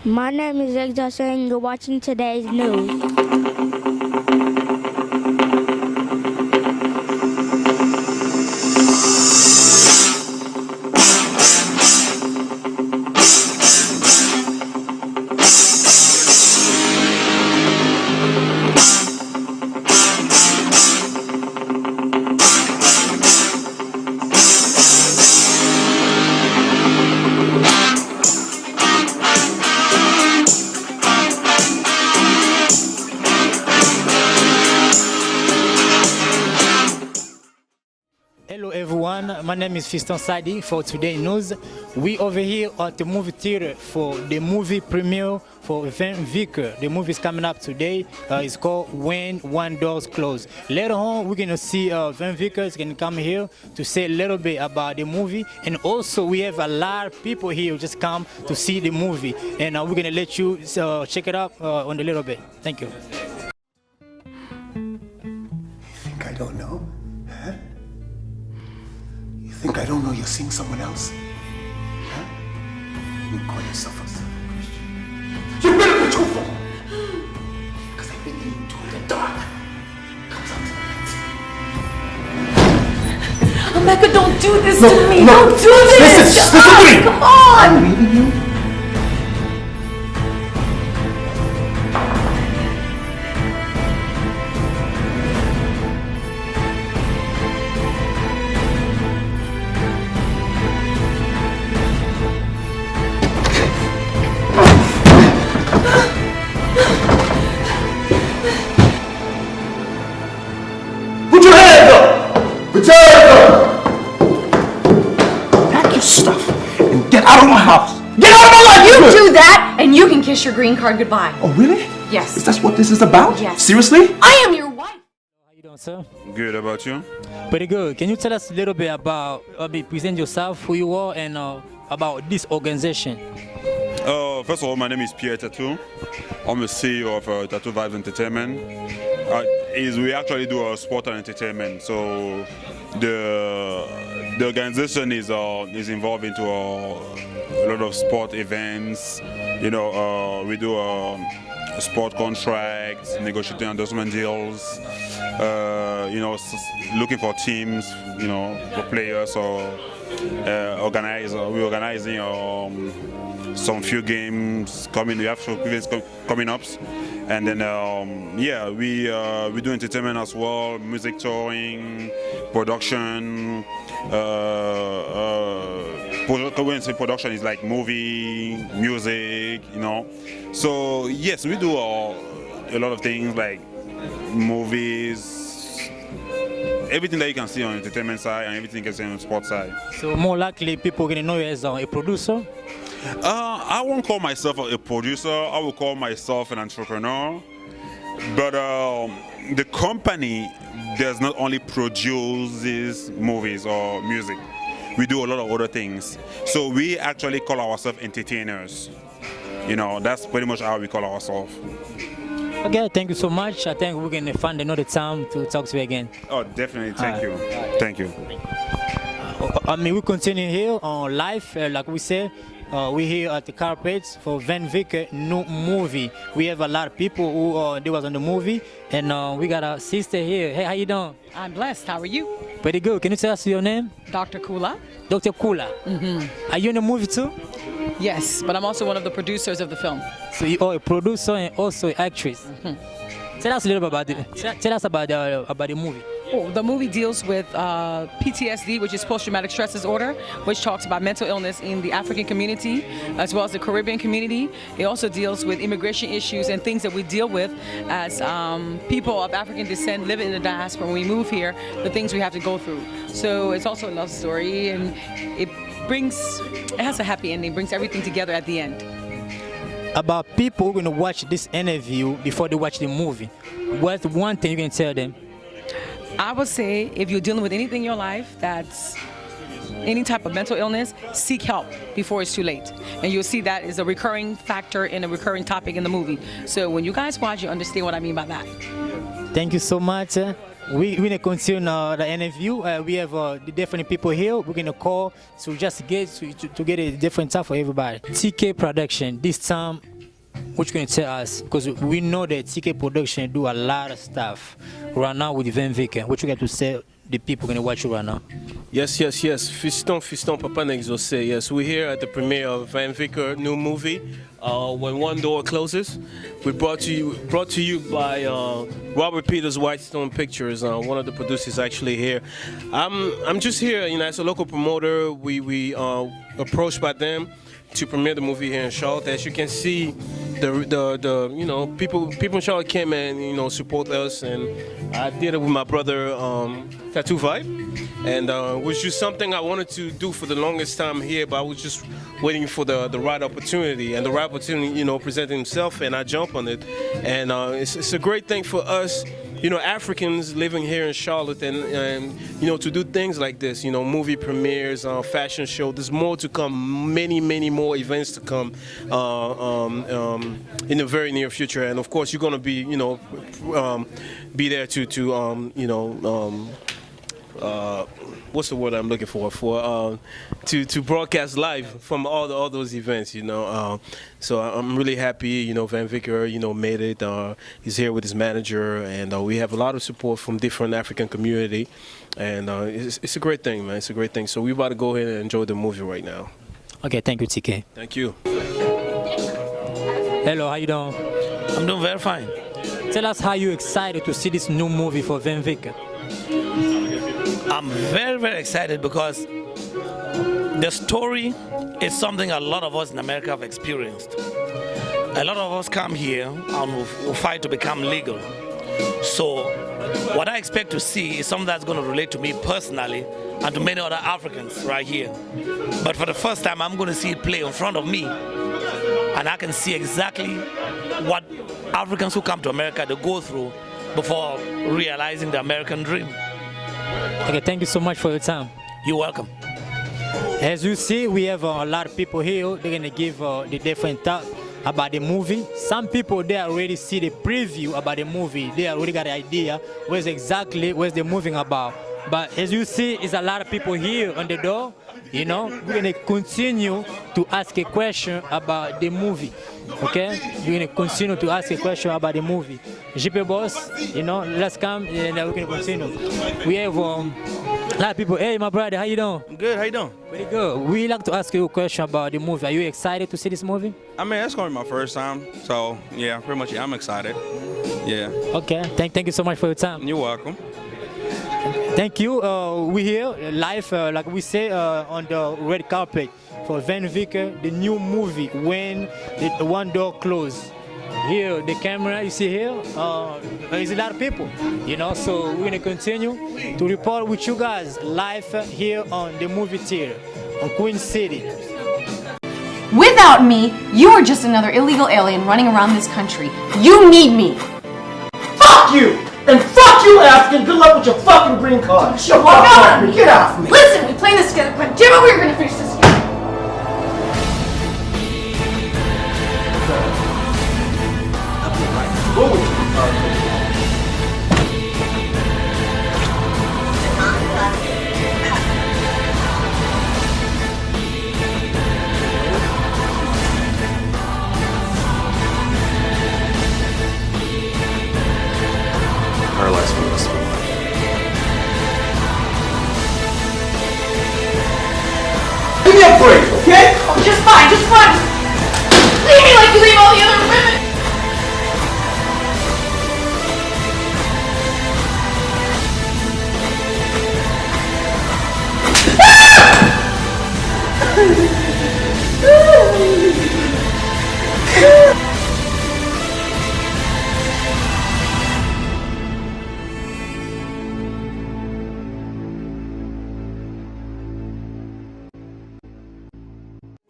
My name is Exos and you're watching today's news. Hello everyone, my name is Fiston Sadi for today's news. We over here at the movie theater for the movie premiere for Van Vicker. The movie is coming up today. It's called When One Door's Closed. Later on, we're gonna see Van Vicker is gonna come here to say a little bit about the movie, and also we have a lot of people here who just come to see the movie, and we're gonna let you check it out on a little bit. Thank you. You think I don't know? Huh? You think I don't know you're seeing someone else? Huh? You call yourself a Christian. You better be truthful! Because everything you do in the dark comes out to the light. Rebecca, don't do this No, to me! no. Don't do this! Listen to me! Come on! I'm leaving you. Put your hands up! Put your hands up! Pack your stuff and get out of my house! Get out of my life! You do that, and you can kiss your green card goodbye. Oh, really? Yes. Is that what this is about? Yes. Seriously? I am your wife. How you doing, sir? Good, about you? Pretty good. Can you tell us a little bit about, present yourself, who you are, and about this organization? First of all, my name is Pierre Tattoo. I'm the CEO of Tattoo Vibes Entertainment. We actually do sport and entertainment. So the organization is involved into a lot of sport events. You know, we do sport contracts, negotiating endorsement deals. You know, looking for teams. You know, for players or we're organizing some few games coming. We have some events coming up, and then yeah, we do entertainment as well, music touring, production. When I say production, is like movie, music, you know. So yes, we do a lot of things like movies, everything that you can see on the entertainment side and everything you can see on the sports side. So more likely people are gonna know you as a producer. I won't call myself a producer. I will call myself an entrepreneur. But the company does not only produce movies or music. We do a lot of other things. So we actually call ourselves entertainers. You know, that's pretty much how we call ourselves. Okay, thank you so much. I think we're gonna find another time to talk to you again. Oh, definitely. Thank you. Thank you. I mean, we continue here on live, like we said. We're here at the carpets for Van Vicker new movie. We have a lot of people who they was on the movie, and we got a sister here. Hey, how you doing? I'm blessed. How are you? Pretty good. Can you tell us your name? Dr. Kula? Dr. Kula. Are you in the movie too? Yes, but I'm also one of the producers of the film. So you are a producer and also an actress. Tell us a little bit about it. Tell us about the movie. Oh, the movie deals with PTSD, which is post-traumatic stress disorder, which talks about mental illness in the African community as well as the Caribbean community. It also deals with immigration issues and things that we deal with as people of African descent living in the diaspora. When we move here, the things we have to go through. So it's also a love story, and it has a happy ending, brings everything together at the end. About people who are going to watch this interview before they watch the movie, what's one thing you can tell them? I would say if you're dealing with anything in your life that's any type of mental illness, seek help before it's too late. And you'll see that is a recurring factor and a recurring topic in the movie. So when you guys watch, you understand what I mean by that. Thank you so much. we're gonna continue the interview. We have the different people here. We're gonna call to just get to get a different time for everybody. TK Production. This time, what you gonna tell us? Because we know that TK Production do a lot of stuff right now with Van Vicker. What you got to say? The people gonna watch you right now. Yes. Fiston, Papa Nexose. Yes, we're here at the premiere of Van Vicker new movie. When One Door Closes, we brought to you by Robert Peters Whitestone Pictures. One of the producers actually here. I'm just here, as a local promoter. We approached by them to premiere the movie here in Charlotte. As you can see, the people in Charlotte came and support us, and I did it with my brother Tattoo Vibe, and it was just something I wanted to do for the longest time here, but I was just waiting for the right opportunity, and the right opportunity presented himself, and I jumped on it, and it's a great thing for us. Africans living here in Charlotte, and to do things like this, movie premieres, fashion show. There's more to come, many more events to come in the very near future. And of course, you're gonna be, be there what's the word I'm looking for? To broadcast live from all those events, So I'm really happy, Van Vicker, made it. He's here with his manager, and we have a lot of support from different African community, and it's a great thing, man. It's a great thing. So we're about to go ahead and enjoy the movie right now. Okay, thank you, TK. Thank you. Hello, how you doing? I'm doing very fine. Tell us how you excited to see this new movie for Van Vicker. I'm very excited because the story is something a lot of us in America have experienced. A lot of us come here and will fight to become legal. So what I expect to see is something that's going to relate to me personally and to many other Africans right here. But for the first time, I'm going to see it play in front of me, and I can see exactly what Africans who come to America they go through before realizing the American dream. Okay, thank you so much for your time. You're welcome. As you see, we have a lot of people here. They're gonna give the different thought about the movie. Some people they already see the preview about the movie. They already got the idea where's the movie about. But as you see, it's a lot of people here on the door. We're gonna continue to ask a question about the movie. Okay, we're gonna continue to ask a question about the movie. JP Boss, let's come and we're gonna continue. We have a lot of people. Hey, my brother, how you doing? I'm good. How you doing? Very good. We like to ask you a question about the movie. Are you excited to see this movie? I mean, that's gonna be my first time, so yeah, pretty much. Yeah, I'm excited. Yeah. Okay. Thank you so much for your time. You're welcome. Thank you. We're here live, like we say, on the red carpet for Van Vicker, the new movie, When the One Door Closes. Here, the camera you see here, there's a lot of people, so we're gonna continue to report with you guys live here on the movie theater on Queen City. Without me, you are just another illegal alien running around this country. You need me. Fuck you! And fuck you, African! Good luck with your fucking green card! Get off me! Get off me! Listen, we play this together, but damn it, we were gonna finish this together. Paralyzed from this. Give me a break, okay? Oh, just fine. Leave me like you leave all the other women.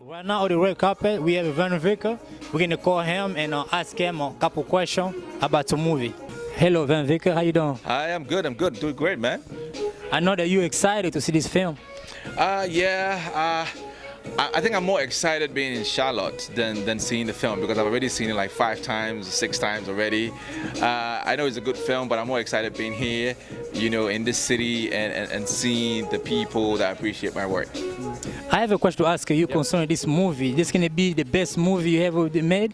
Right now on the red carpet, we have Van Vicker. We're gonna call him and ask him a couple questions about the movie. Hello, Van Vicker, how you doing? Hi, I'm good. Doing great, man. I know that you're excited to see this film. I think I'm more excited being in Charlotte than seeing the film because I've already seen it like 5 times, 6 times already. I know it's a good film, but I'm more excited being here, you know, in this city and seeing the people that appreciate my work. I have a question to ask you concerning this movie. This can be the best movie you ever made?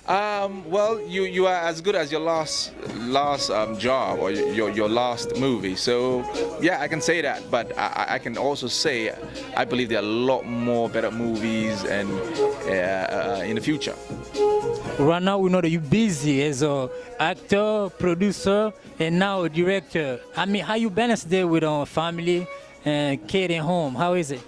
Well, you are as good as your last job or your last movie. So yeah, I can say that. But I can also say I believe there are a lot more better movies and in the future. Right now we know that you're busy as an actor, producer, and now a director. I mean, how you balance there with family and kid and home? How is it?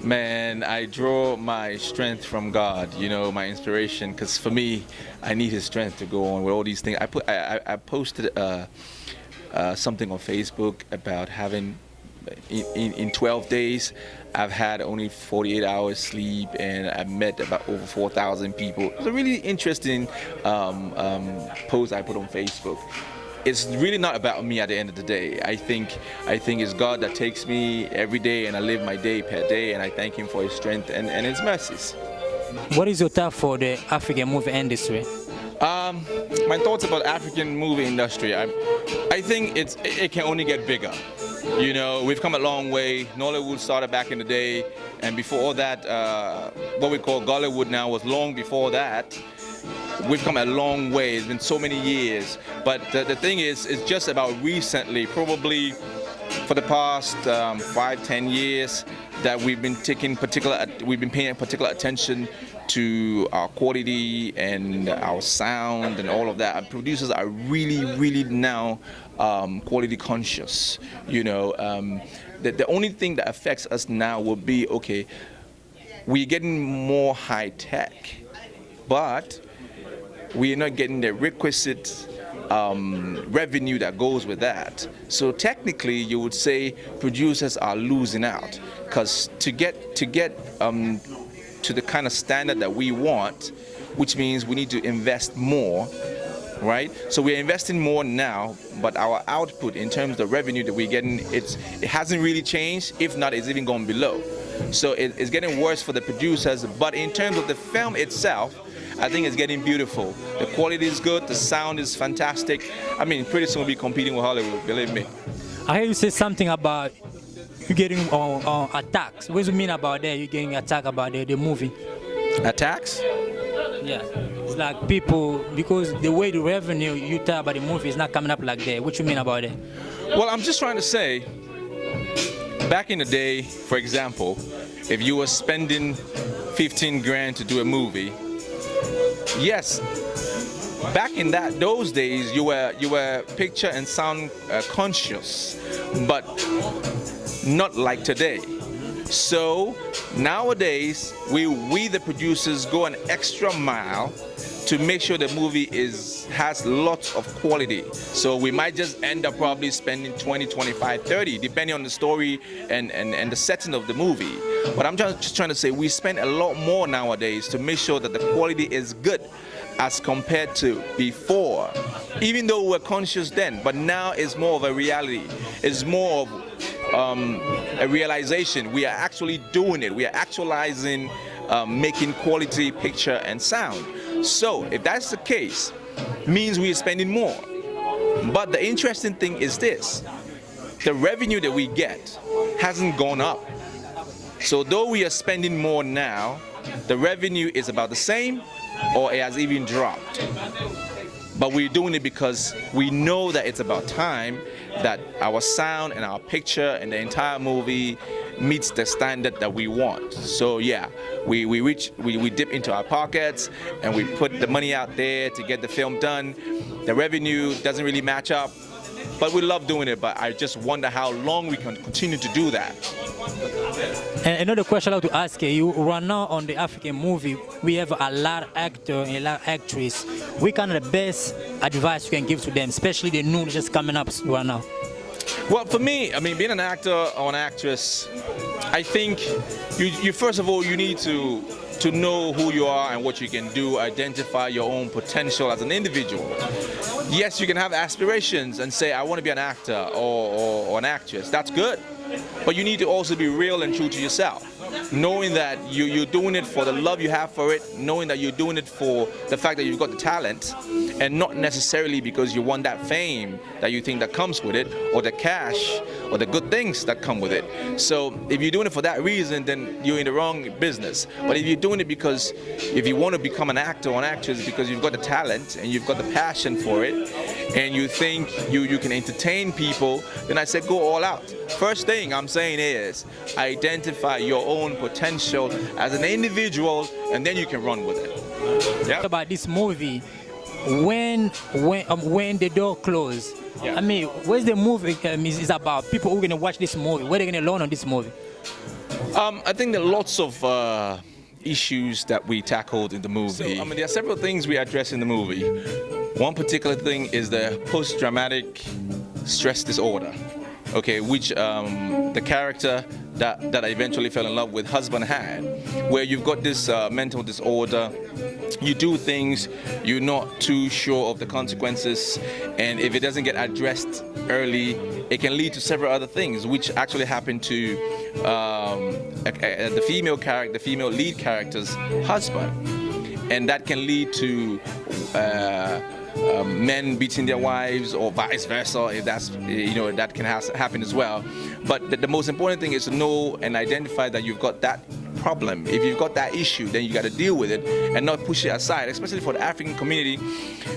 Man, I draw my strength from God, you know, my inspiration, because for me, I need His strength to go on with all these things. I posted something on Facebook about having, in 12 days, I've had only 48 hours sleep, and I met about over 4,000 people. It was a really interesting post I put on Facebook. It's really not about me at the end of the day. I think it's God that takes me every day, and I live my day per day, and I thank Him for His strength and His mercies. What is your thought for the African movie industry? My thoughts about African movie industry. I think it can only get bigger. You know, we've come a long way. Nollywood started back in the day, and before that, what we call Gollywood now was long before that. We've come a long way. It's been so many years. But the thing is, it's just about recently, probably for the past 5-10 years, that we've been paying particular attention to our quality and our sound and all of that. And producers are really now quality conscious. You know, the only thing that affects us now will be, okay, we're getting more high tech, but we are not getting the requisite revenue that goes with that. So technically, you would say producers are losing out, because to get to the kind of standard that we want, which means we need to invest more, right? So we're investing more now, but our output in terms of the revenue that we're getting, it hasn't really changed. If not, it's even gone below. So it's getting worse for the producers. But in terms of the film itself, I think it's getting beautiful. The quality is good, the sound is fantastic. I mean, pretty soon we'll be competing with Hollywood, believe me. I heard you say something about you getting attacks. What do you mean about that? You getting attacked about the movie? Attacks? Yeah. It's like people, because the way the revenue you tell about the movie is not coming up like that. What you mean about that? Well, I'm just trying to say, back in the day, for example, if you were spending 15 grand to do a movie, yes, back in those days you were picture and sound conscious, but not like today. So nowadays we the producers go an extra mile to make sure the movie has lots of quality. So we might just end up probably spending 20, 25, 30, depending on the story and the setting of the movie. But I'm just trying to say we spend a lot more nowadays to make sure that the quality is good as compared to before. Even though we were conscious then, but now it's more of a reality. It's more of a realization. We are actually doing it. We are actualizing making quality picture and sound. So if that's the case, means we are spending more. But the interesting thing is this: the revenue that we get hasn't gone up. So though we are spending more now, the revenue is about the same, or it has even dropped. But we're doing it because we know that it's about time that our sound and our picture and the entire movie meets the standard that we want. So yeah, we dip into our pockets and we put the money out there to get the film done. The revenue doesn't really match up, but we love doing it. But I just wonder how long we can continue to do that. And another question I like to ask you, right now on the African movie, we have a lot of actors and a lot of actresses. What kind of the best advice you can give to them, especially the new just coming up right now? Well, for me, I mean, being an actor or an actress, I think you first of all, you need to know who you are and what you can do, identify your own potential as an individual. Yes, you can have aspirations and say, I want to be an actor or an actress. That's good. But you need to also be real and true to yourself. knowing that you're doing it for the love you have for it, knowing that you're doing it for the fact that you've got the talent, and not necessarily because you want that fame that you think that comes with it, or the cash, or the good things that come with it. So if you're doing it for that reason, then you're in the wrong business. But if you're doing it because if you want to become an actor or an actress because you've got the talent and you've got the passion for it, and you think you can entertain people, then I said go all out. First thing I'm saying is identify your own potential as an individual, and then you can run with it. Yeah. About this movie, when the door closed, Yeah. I mean, what's the movie is about? People who are gonna watch this movie, what are they gonna learn on this movie? I think there are lots of issues that we tackled in the movie. So, there are several things we address in the movie. One particular thing is the post-traumatic stress disorder, okay, which the character that I eventually fell in love with husband had, where you've got this mental disorder. You do things, you're not too sure of the consequences, and if it doesn't get addressed early, it can lead to several other things, which actually happened to the female lead character's husband, and that can lead to men beating their wives, or vice versa, if that's, that can happen as well. But the most important thing is to know and identify that you've got that problem. If you've got that issue, then you got to deal with it and not push it aside. Especially for the African community,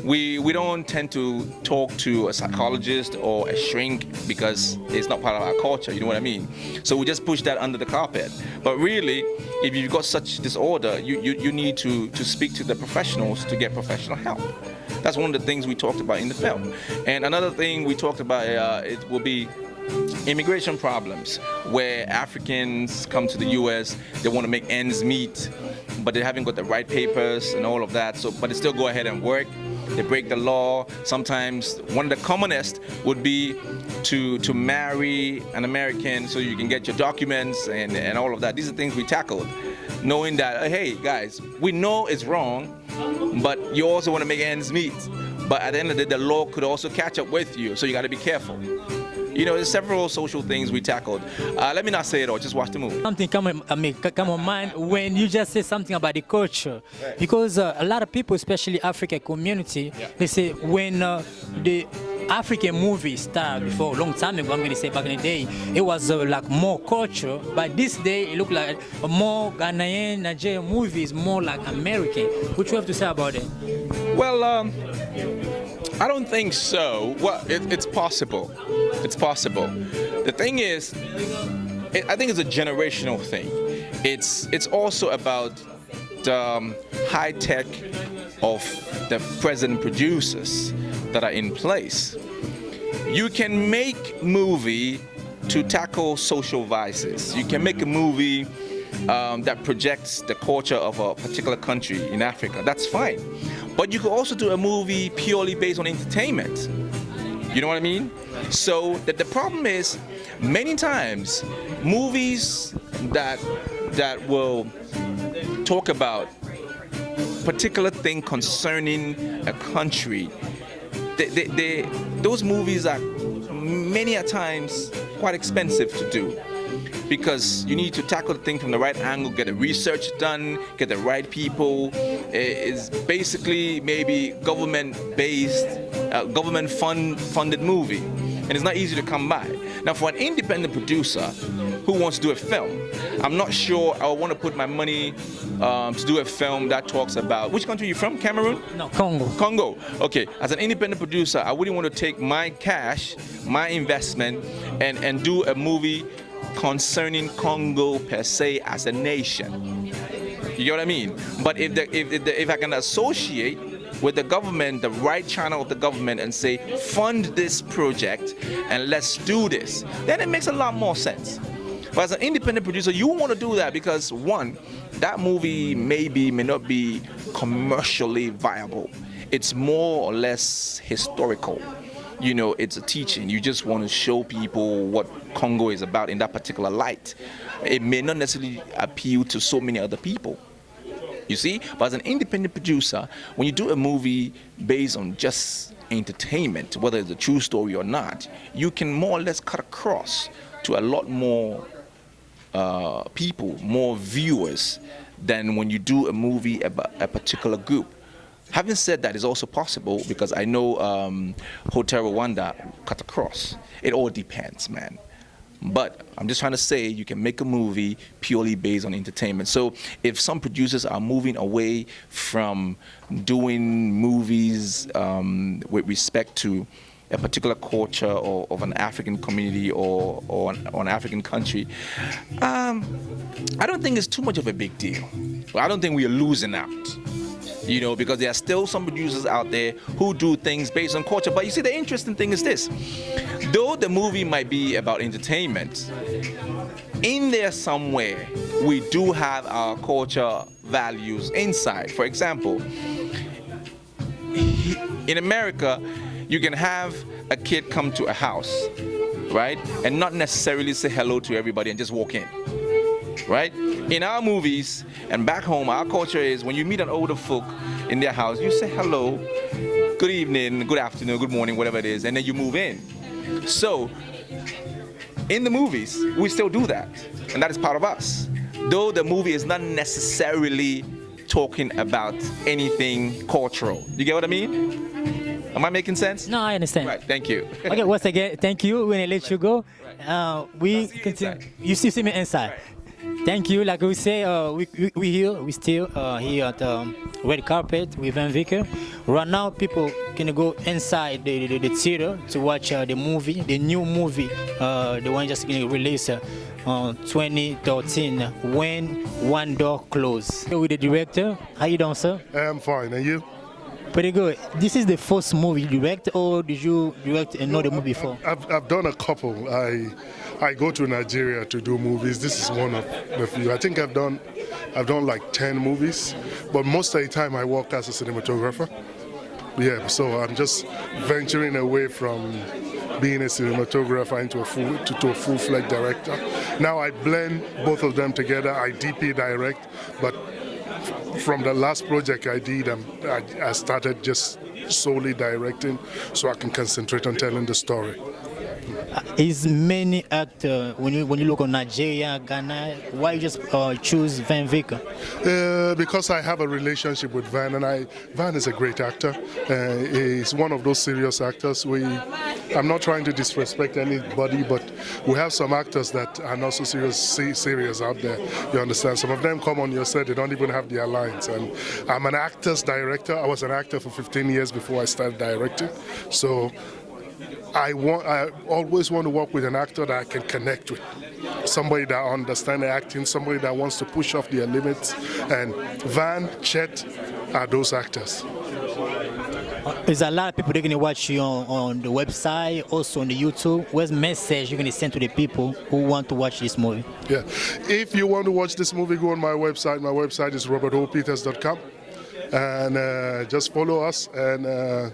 we don't tend to talk to a psychologist or a shrink because it's not part of our culture, you know what I mean? So we just push that under the carpet. But really, if you've got such disorder, you need to speak to the professionals to get professional help. That's one of the things we talked about in the film. And another thing we talked about it will be immigration problems, where Africans come to the US, they want to make ends meet, but they haven't got the right papers and all of that, so but they still go ahead and work. They break the law. Sometimes one of the commonest would be to marry an American so you can get your documents and all of that. These are things we tackled, knowing that, hey guys, we know it's wrong, but you also want to make ends meet. But at the end of the day, the law could also catch up with you, so you got to be careful. There's several social things we tackled. Let me not say it all, just watch the movie. Something come on mind when you just say something about the culture. Right. Because a lot of people, especially African community, they say when the African movie started before a long time ago, I'm going to say back in the day, it was like more culture, but this day it looked like more Ghanaian, Nigerian movies, more like American. What you have to say about it? Well, I don't think so. Well, it's possible. It's possible. The thing is, I think it's a generational thing. It's also about the high tech of the present producers that are in place. You can make movie to tackle social vices. You can make a movie that projects the culture of a particular country in Africa. That's fine. But you could also do a movie purely based on entertainment. You know what I mean? So the problem is, many times, movies that will talk about particular thing concerning a country, those movies are many a times quite expensive to do, because you need to tackle the thing from the right angle, get the research done, get the right people. It's basically maybe government-based, government-funded movie, and it's not easy to come by. Now, for an independent producer who wants to do a film, I'm not sure I want to put my money to do a film that talks about, which country are you from? Cameroon? No, Congo. Congo. Okay, as an independent producer, I wouldn't want to take my cash, my investment, and do a movie concerning Congo per se as a nation. You get what I mean? But if I can associate with the government, the right channel of the government, and say, fund this project and let's do this, then it makes a lot more sense. But as an independent producer, you want to do that because, one, that movie may not be commercially viable. It's more or less historical. It's a teaching. You just want to show people what Congo is about in that particular light. It may not necessarily appeal to so many other people. You see? But as an independent producer, when you do a movie based on just entertainment, whether it's a true story or not, you can more or less cut across to a lot more people, more viewers than when you do a movie about a particular group. Having said that, it's also possible because I know Hotel Rwanda cut across. It all depends, man. But I'm just trying to say you can make a movie purely based on entertainment. So if some producers are moving away from doing movies with respect to a particular culture or of an African community or an African country, I don't think it's too much of a big deal. I don't think we are losing out. You know, because there are still some producers out there who do things based on culture. But you see, the interesting thing is this. Though the movie might be about entertainment, in there somewhere, we do have our culture values inside. For example, in America, you can have a kid come to a house, right? And not necessarily say hello to everybody and just walk in. Right? In our movies and back home, our culture is when you meet an older folk in their house, you say hello, good evening, good afternoon, good morning, whatever it is, and then you move in. So, in the movies, we still do that, and that is part of us. Though the movie is not necessarily talking about anything cultural. You get what I mean? Am I making sense? No, I understand. Right, thank you. Okay, once again, thank you. We're gonna let you go. We continue. You still see me inside. Right. Thank you. Like we say, we still here at red carpet with Van Vicker. Right now, people can go inside the theater to watch the movie, the new movie, the one just released 2013, When One Door Closes. With the director, how you doing, sir? I'm fine, and you? Pretty good. This is the first movie you direct, or did you direct another movie before? I've done a couple. I go to Nigeria to do movies. This is one of the few. I think I've done like 10 movies, but most of the time I work as a cinematographer. Yeah, so I'm just venturing away from being a cinematographer into a full-fledged director. Now I blend both of them together. I DP direct, but from the last project I did, I started just solely directing so I can concentrate on telling the story. Is many actors, when you look on Nigeria, Ghana, why you just choose Van Vicker? Because I have a relationship with Van, and Van is a great actor. He's one of those serious actors. I'm not trying to disrespect anybody, but we have some actors that are not so serious out there. You understand? Some of them come on your set, they don't even have their lines. And I'm an actor's director. I was an actor for 15 years before I started directing. So I always want to work with an actor that I can connect with. Somebody that understands acting, somebody that wants to push off their limits. And Van, Chet are those actors. There's a lot of people that are going to watch you on the website, also on the YouTube. What's the message you're going to send to the people who want to watch this movie? Yeah. If you want to watch this movie, go on my website. My website is robertopeters.com. And just follow us and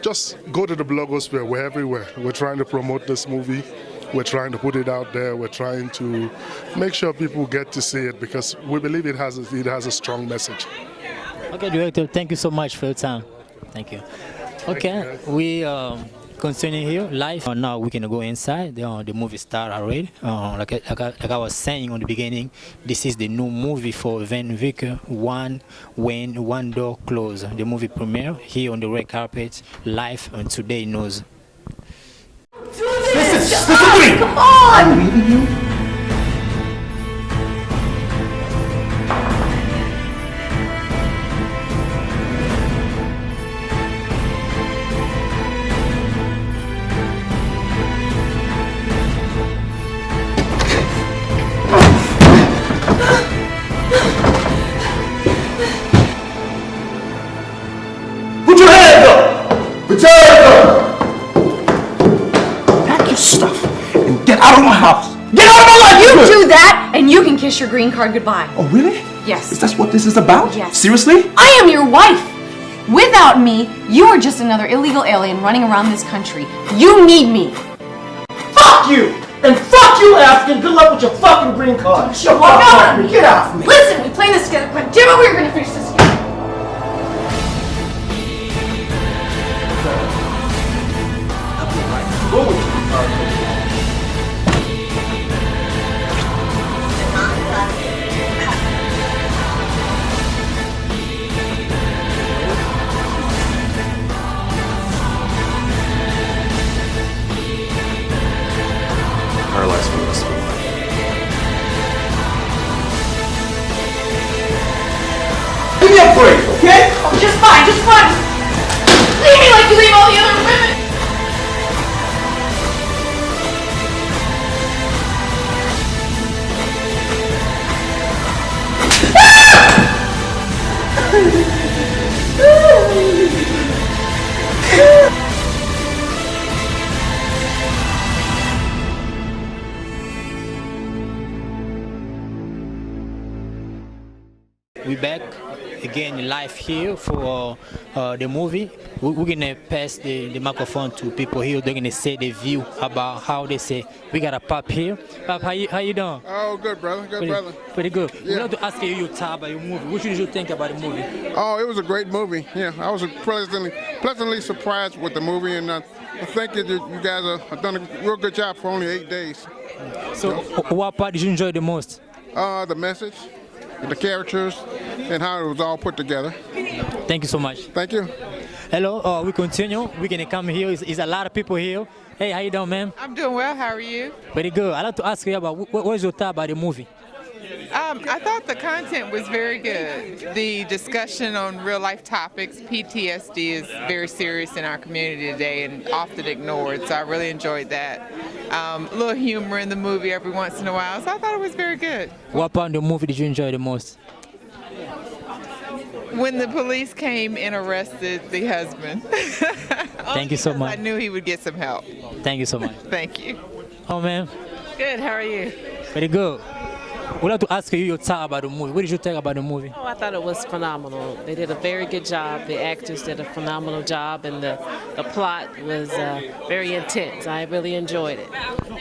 just go to the blogosphere. We're everywhere. We're trying to promote this movie. We're trying to put it out there. We're trying to make sure people get to see it because we believe it has a strong message. Okay, director, thank you so much for your time. Thank you. Okay, we continuing here live. Now we can go inside. The movie start already. Like I was saying on the beginning, this is the new movie for Van Vicker, When One Door Closes. The movie premiere here on the red carpet, live on Today News. Listen to me! Come on! I'm leaving you. Put your hands up! Put your hands up! Pack your stuff and get out of my house. Get out of my life! You do that, and you can kiss your green card goodbye. Oh, really? Yes. Is that what this is about? Yes. Seriously? I am your wife. Without me, you are just another illegal alien running around this country. You need me. Fuck you! And fuck you, African! Good luck with your fucking green card. Get off me! Get off me! Listen, we play this together, but damn it, we're gonna finish this together. we back again live here for the movie. We're gonna pass the microphone to people here. They're gonna say their view about how they say. We got a Pop here. Pop, how you doing? Oh, good, brother. Good, brother. Pretty good. Yeah. We want to ask you your thought about your movie. What did you think about the movie? Oh, it was a great movie. Yeah, I was pleasantly surprised with the movie, and I think that you guys have done a real good job for only 8 days. So, what part did you enjoy the most? The message, the characters, and how it was all put together. Thank you so much. Thank you. Hello, we continue. We're gonna come here. It's a lot of people here. Hey, how you doing, ma'am? I'm doing well. How are you? Very good. I'd like to ask you about what was your thought about the movie? I thought the content was very good. The discussion on real life topics, PTSD is very serious in our community today and often ignored, so I really enjoyed that. A little humor in the movie every once in a while, so I thought it was very good. What part of the movie did you enjoy the most? When the police came and arrested the husband. Thank you so much. I knew he would get some help. Thank you so much. Thank you. Oh, man. Good, how are you? Very good. We'd like to ask you your thought about the movie. What did you think about the movie? Oh, I thought it was phenomenal. They did a very good job. The actors did a phenomenal job, and the plot was very intense. I really enjoyed it.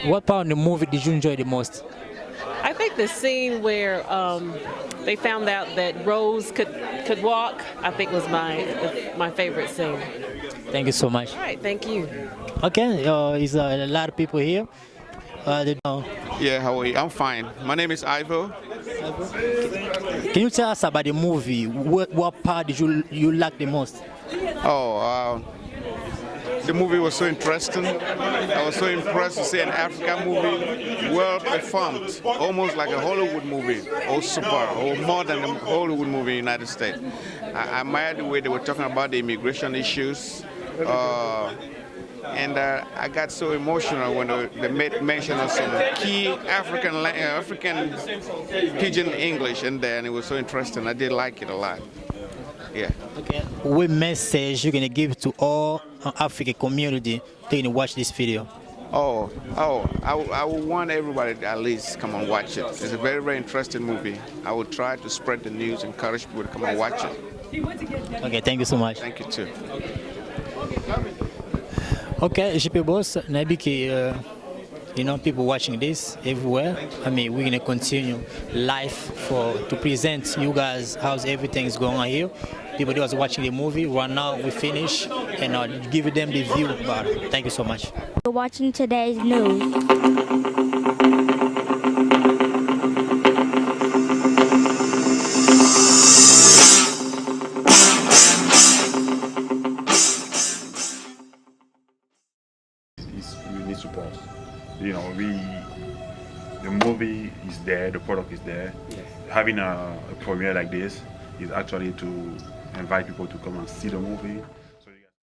What part of the movie did you enjoy the most? I think the scene where they found out that Rose could walk, I think was my favorite scene. Thank you so much. All right, thank you. Okay, there's a lot of people here. Yeah, how are you? I'm fine. My name is Ivo. Can you tell us about the movie? What part did you like the most? Oh, the movie was so interesting. I was so impressed to see an African movie well performed, almost like a Hollywood movie, or super, or more than a Hollywood movie in the United States. I admired the way they were talking about the immigration issues. And I got so emotional when they made mention of some key African pidgin English in there, and it was so interesting. I did like it a lot. Yeah. Okay. What message you gonna give to all African community to watch this video? I would want everybody to at least come and watch it. It's a very, very interesting movie. I will try to spread the news, encourage people to come and watch it. Okay, thank you so much. Thank you too. Okay, JP Boss, maybe people watching this everywhere. I mean, we're gonna continue live to present you guys how everything is going on here. People that was watching the movie right now, we finish and give them the view about it. Thank you so much. You're watching today's news. We need support. The movie is there, the product is there. Yes. Having a premiere like this is actually to invite people to come and see the movie.